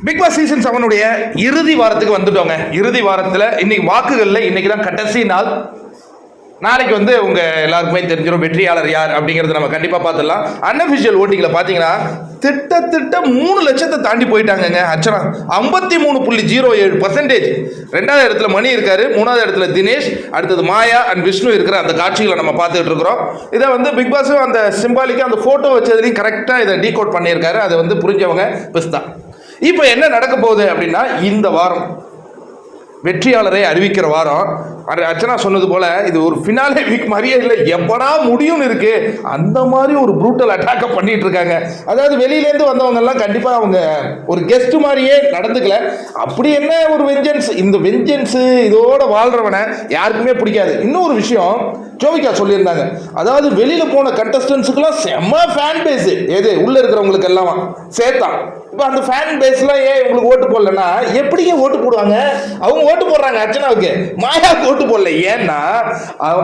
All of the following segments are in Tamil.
பிக் பாஸ் சீசன் 7 இறுதி வாரத்துக்கு வந்துட்டோங்க. இறுதி வாரத்தில் இன்னைக்கு வாக்குகளில் இன்னைக்கு தான் கடைசி நாள். நாளைக்கு உங்க எல்லாருக்குமே தெரிஞ்சிடும் வெற்றியாளர் யார் அப்படிங்கிறது நம்ம கண்டிப்பாக பார்த்துடலாம். அன்அஃபிஷியல் ஓட்டிங்கில் பார்த்தீங்கன்னா திட்ட 3 லட்சத்தை தாண்டி போயிட்டாங்கங்க. அர்ச்சனா 53.07%. 2வது இடத்துல மணி இருக்காரு, 3வது இடத்துல தினேஷ், அடுத்தது மாயா அண்ட் விஷ்ணு இருக்கிற அந்த காட்சிகளை நம்ம பார்த்துட்டு இருக்கிறோம். இதை பிக் பாஸ் அந்த சிம்பாலிக்காக அந்த ஃபோட்டோ வச்சதுலையும் கரெக்டாக இதை டீகோட் பண்ணியிருக்காரு. அதை புரிஞ்சவங்க பெஸ்ட் தான். இப்போ என்ன நடக்க போகுது அப்படின்னா, இந்த வாரம் வெற்றியாளரை அறிவிக்கிற வாரம். அர்ச்சனா சொன்னது போல இது ஒரு ஃபினாலே வீக் மாதிரியே இல்லை, எப்படா முடியும்னு இருக்கு. அந்த மாதிரி ஒரு ப்ரூட்டல் அட்டாக்கை பண்ணிட்டு இருக்காங்க. அதாவது வெளியிலேருந்து வந்தவங்க எல்லாம் கண்டிப்பாக அவங்க ஒரு கெஸ்ட் மாதிரியே நடந்துக்கல. அப்படி என்ன ஒரு வெஞ்சன்ஸ், இந்த வெஞ்சன்ஸ் இதோட வாழ்றவனை யாருக்குமே பிடிக்காது. இன்னொரு விஷயம் ஜோவிகா சொல்லியிருந்தாங்க, அதாவது வெளியில போன கண்டஸ்டன்ஸுக்கெல்லாம் செம்ம ஃபேன் பேஸ், எது உள்ள இருக்கிறவங்களுக்கு எல்லாம் சேர்த்தான். இப்போ அந்த ஃபேன் பேஸ்லாம் ஏன் உங்களுக்கு ஓட்டு போடலன்னா, எப்படிங்க ஓட்டு போடுவாங்க? அவங்க ஓட்டு போடுறாங்க அர்ச்சனாவுக்கு, மாயாவுக்கு ஓட்டு போடல. ஏன்னா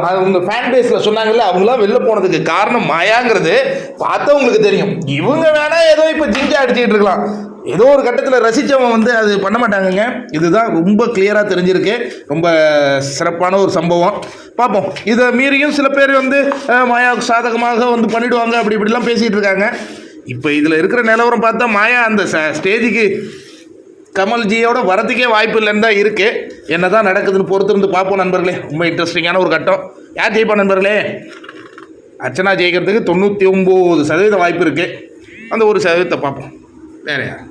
அவங்க ஃபேன் பேஸ்ல சொன்னாங்கல்ல, அவங்களாம் வெளில போனதுக்கு காரணம் மாயாங்கிறது பார்த்தவங்களுக்கு தெரியும். இவங்க வேணா ஏதோ இப்போ ஜிஞ்சா அடிச்சுக்கிட்டு இருக்கலாம், ஏதோ ஒரு கட்டத்தில் ரசித்தவன் அது பண்ண மாட்டாங்கங்க. இதுதான் ரொம்ப கிளியராக தெரிஞ்சிருக்கு. ரொம்ப சிறப்பான ஒரு சம்பவம். பார்ப்போம். இதை மீறியும் சில பேர் மாயாவுக்கு சாதகமாக பண்ணிடுவாங்க, அப்படி இப்படிலாம் பேசிகிட்டு இருக்காங்க. இப்போ இதில் இருக்கிற நிலவரம் பார்த்தா மாயா அந்த ஸ்டேஜுக்கு கமல்ஜியோட வரதுக்கே வாய்ப்பு இல்லைன்னு தான் இருக்குது. என்ன தான் நடக்குதுன்னு பொறுத்திருந்து பார்ப்போம் நண்பர்களே. ரொம்ப இன்ட்ரெஸ்டிங்கான ஒரு கட்டம். யார் ஜெயிப்பா நண்பர்களே? அர்ச்சனா ஜெயிக்கிறதுக்கு 99% வாய்ப்பு இருக்குது. அந்த 1% பார்ப்போம். வேற யார்?